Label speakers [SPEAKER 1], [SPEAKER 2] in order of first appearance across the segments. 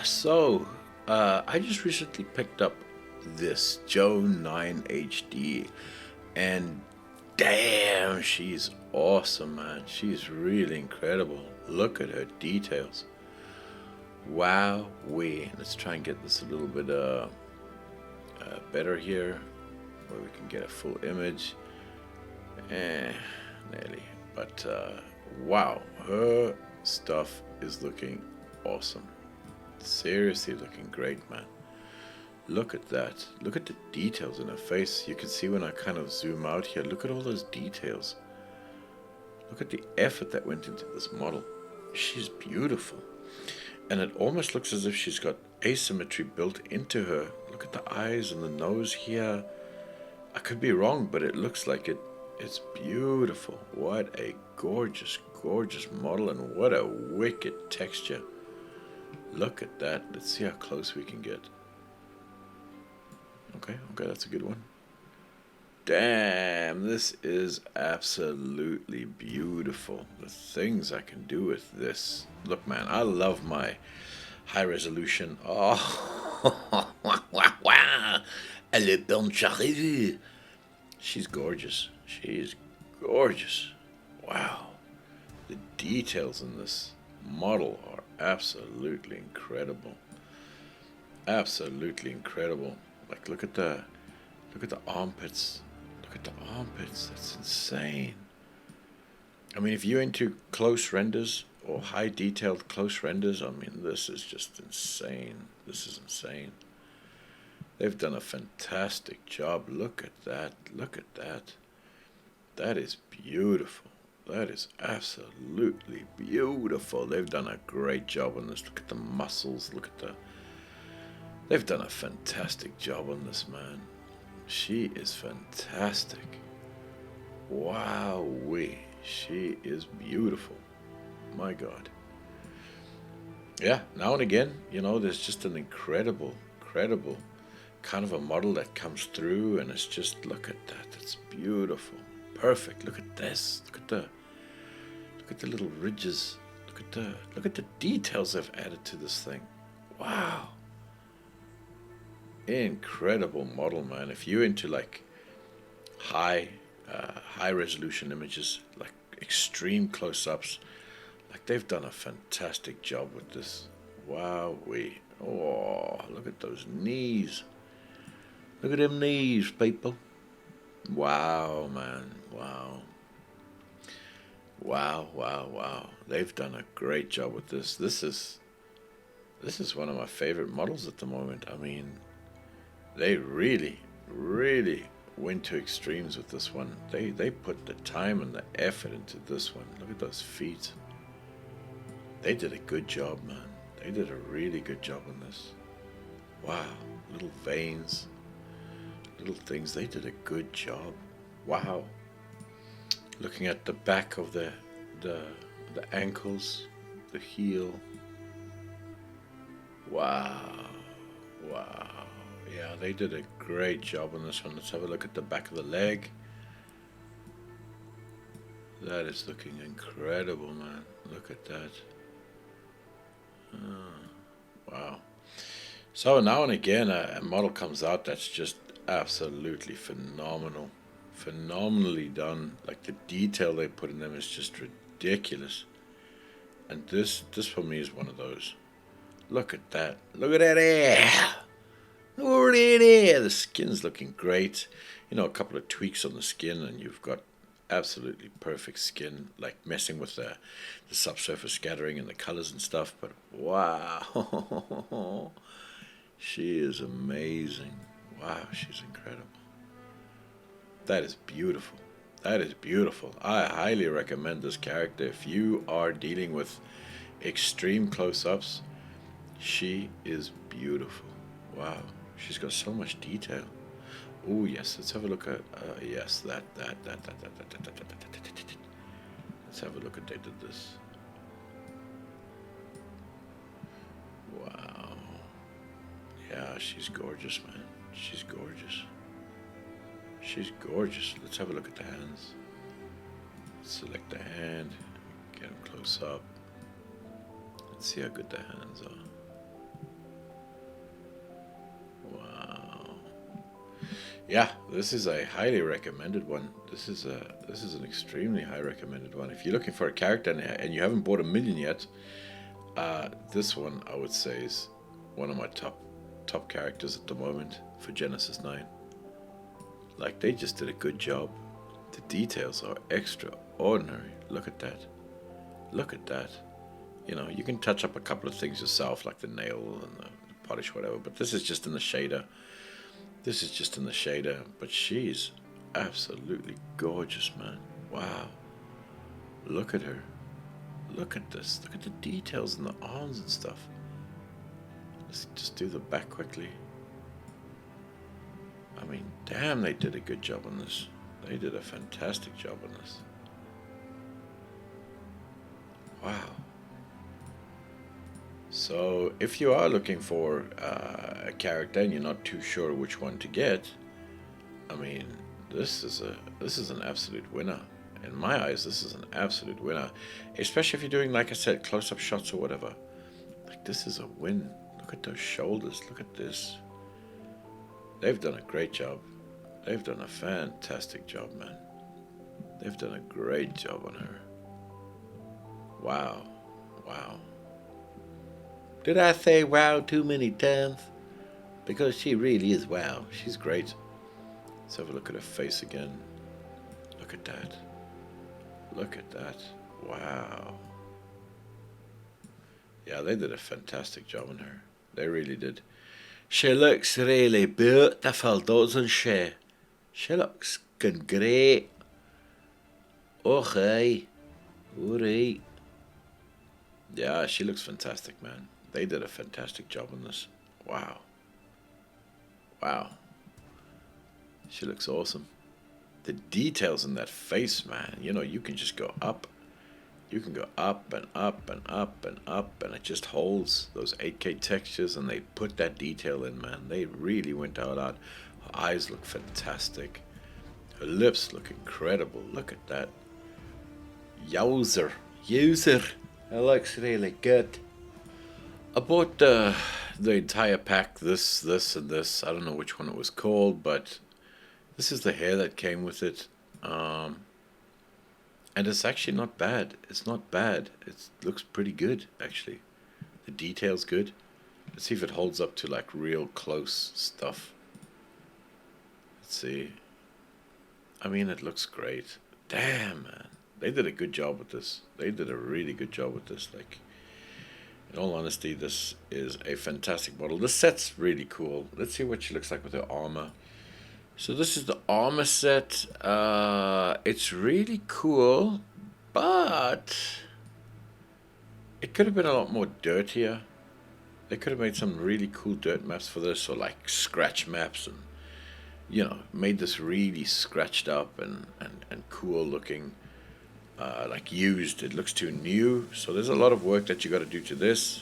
[SPEAKER 1] So, I just recently picked up this Joe 9 HD, and damn, she's awesome, man. She's really incredible. Look at her details. Wow, let's try and get this a little bit better here, where we can get a full image. Nearly. But wow, her stuff is looking awesome. Seriously looking great, man. Look at that. Look at the details in her face. You can see when I kind of zoom out here. Look at all those details. Look at the effort that went into this model. She's beautiful. And it almost looks as if she's got asymmetry built into her. Look at the eyes and the nose here. I could be wrong, but it looks like it's beautiful. What a gorgeous, gorgeous model, and what a wicked texture. Look at that. Let's see how close we can get. Okay, that's a good one. Damn, this is absolutely beautiful. The things I can do with this. Look, man, I love my high resolution. Oh, elle est bonne charrue. She's gorgeous. She's gorgeous. Wow. The details in this model are absolutely incredible. Absolutely incredible. Like, look at the armpits. Look at the armpits. That's insane. I mean, if you're into close renders or high detailed close renders, I mean, this is just insane. This is insane. They've done a fantastic job. Look at that. Look at that. That is beautiful. That is absolutely beautiful. They've done a great job on this. Look at the muscles. Look at the... They've done a fantastic job on this, man. She is fantastic. Wowee. She is beautiful. My God. Yeah, now and again, there's just an incredible kind of a model that comes through, and it's just, look at that. It's beautiful. Perfect. Look at this. Look at the little ridges. Look at the details they've added to this thing. Wow. Incredible model, man. If you're into like high resolution images, like extreme close-ups, like they've done a fantastic job with this. Wowee. Oh, look at those knees. Look at them knees, people. Wow, man. Wow. Wow. They've done a great job with this. This is one of my favorite models at the moment. I mean, they really went to extremes with this one. They put the time and the effort into this one. Look at those feet. They did a good job, man. They did a really good job on this. Wow. Little veins. Little things. They did a good job. Wow. Looking at the back of the ankles, the heel. Wow. Yeah, they did a great job on this one. Let's have a look at the back of the leg. That is looking incredible, man. Look at that. Wow. So now and again, a model comes out that's just absolutely phenomenal. Phenomenally done. Like, the detail they put in them is just ridiculous. And this for me is one of those. Look at that. Look at that hair. Look at that hair. The skin's looking great. A couple of tweaks on the skin and you've got absolutely perfect skin. Like, messing with the subsurface scattering and the colors and stuff. But wow. She is amazing. Wow, she's incredible. That is beautiful. That is beautiful. I highly recommend this character. If you are dealing with extreme close-ups, she is beautiful. Wow. She's got so much detail. Oh, yes. Let's have a look at, yes, that. Let's have a look at they did this. Wow. Yeah, she's gorgeous, man. She's gorgeous. She's gorgeous. Let's have a look at the hands. Select the hand. Get them close up. Let's see how good the hands are. Wow. Yeah, this is a highly recommended one. This is an extremely high recommended one. If you're looking for a character and you haven't bought a million yet, this one I would say is one of my top characters at the moment for Genesis 9. Like, they just did a good job. The details are extraordinary. Look at that. Look at that. You know, you can touch up a couple of things yourself, like the nail and the polish, whatever, but this is just in the shader. This is just in the shader, but she's absolutely gorgeous, man. Wow. Look at her. Look at this. Look at the details in the arms and stuff. Let's just do the back quickly. I mean, damn, they did a good job on this. They did a fantastic job on this. Wow. So if you are looking for a character and you're not too sure which one to get, I mean, this is an absolute winner. In my eyes, this is an absolute winner. Especially if you're doing, like I said, close-up shots or whatever. Like, this is a win. Look at those shoulders. Look at this. They've done a great job. They've done a fantastic job, man. They've done a great job on her. Wow. Wow. Did I say wow too many times? Because she really is wow. She's great. Let's have a look at her face again. Look at that. Look at that. Wow. Yeah, they did a fantastic job on her. They really did. She looks really beautiful, doesn't she? She looks great. Okay. Alright. Yeah, she looks fantastic, man. They did a fantastic job on this. Wow. Wow. She looks awesome. The details in that face, man. You know, you can just go up. You can go up and up and up and up, and it just holds those 8K textures, and they put that detail in, man. They really went all out. Her eyes look fantastic. Her lips look incredible. Look at that. Yowzer. User. It looks really good. I bought the entire pack, this, and this. I don't know which one it was called, but this is the hair that came with it. And it's actually not bad. It's not bad. It looks pretty good, actually. The detail's good. Let's see if it holds up to, like, real close stuff. Let's see. I mean, it looks great. Damn, man. They did a good job with this. They did a really good job with this. Like, in all honesty, this is a fantastic model. This set's really cool. Let's see what she looks like with her armor. So this is the armor set. It's really cool, but it could have been a lot more dirtier. They could have made some really cool dirt maps for this, or like scratch maps, and, you know, made this really scratched up and cool looking. Like used. It looks too new. So there's a lot of work that you got to do to this.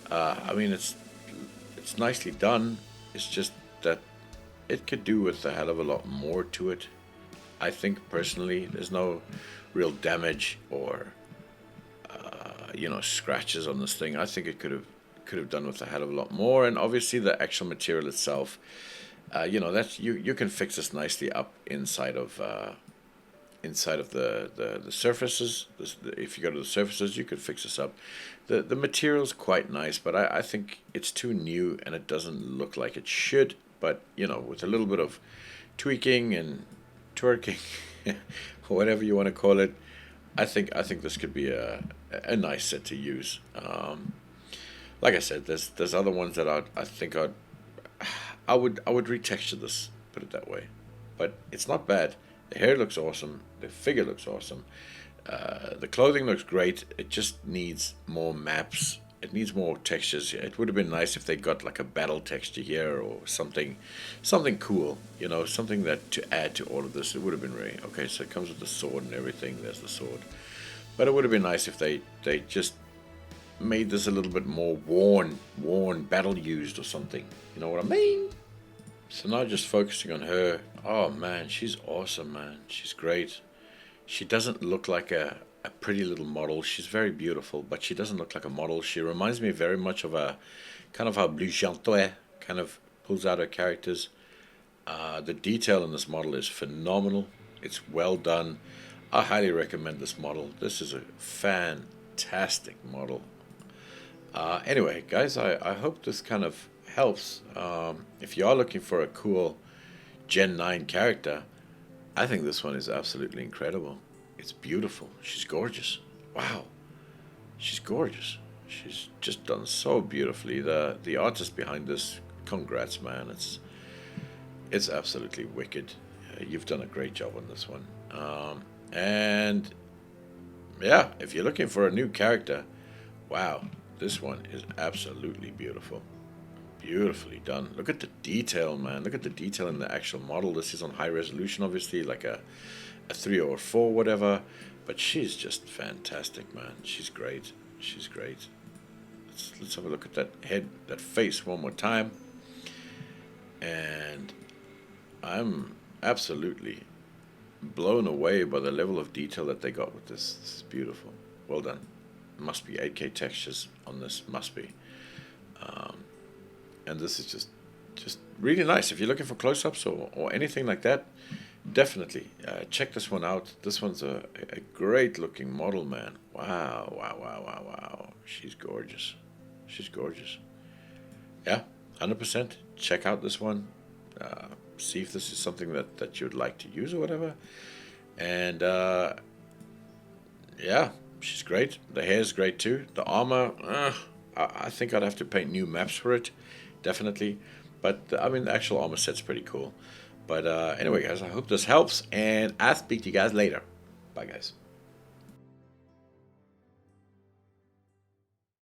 [SPEAKER 1] I mean, it's nicely done. It's just that it could do with a hell of a lot more to it. I think personally, there's no real damage or scratches on this thing. I think it could have done with a hell of a lot more. And obviously, the actual material itself, that's you can fix this nicely up inside of the surfaces. If you go to the surfaces, you could fix this up. The material's quite nice, but I think it's too new and it doesn't look like it should. But, with a little bit of tweaking and twerking, or whatever you want to call it, I think this could be a nice set to use. Like I said, there's other ones that I would retexture this, put it that way. But it's not bad. The hair looks awesome. The figure looks awesome. The clothing looks great. It just needs more maps. It needs more textures. It would have been nice if they got like a battle texture here or something cool. Something that to add to all of this. It would have been really okay. So it comes with the sword and everything. There's the sword. But it would have been nice if they just made this a little bit more worn, battle used or something. You know what I mean? So now just focusing on her. Oh man, she's awesome, man. She's great. She doesn't look like a a pretty little model. She's very beautiful, but she doesn't look like a model. She reminds me very much of a kind of how Blue Chantois kind of pulls out her characters. The detail in this model is phenomenal. It's well done. I highly recommend this model. This is a fantastic model. Anyway, guys, I hope this kind of helps. If you are looking for a cool Gen 9 character, I think this one is absolutely incredible. It's beautiful. She's gorgeous. Wow. She's gorgeous. She's just done so beautifully. The artist behind this, congrats, man. It's absolutely wicked. You've done a great job on this one. And yeah, if you're looking for a new character, wow, this one is absolutely beautiful. Beautifully done. Look at the detail, man. Look at the detail in the actual model. This is on high resolution, obviously, like a 3 or 4, whatever. But she's just fantastic, man. She's great. She's great. Let's have a look at that head, that face one more time. And I'm absolutely blown away by the level of detail that they got with this. This is beautiful. Well done. Must be 8K textures on this. Must be. And this is just really nice. If you're looking for close-ups or anything like that, definitely check this one out. This one's a great-looking model, man. Wow, wow, wow, wow, wow. She's gorgeous. She's gorgeous. Yeah, 100%. Check out this one. See if this is something that you'd like to use or whatever. And yeah, she's great. The hair's great too. The armor, I think I'd have to paint new maps for it, definitely. But I mean, the actual armor set's pretty cool. But anyway, guys, I hope this helps, and I'll speak to you guys later. Bye, guys.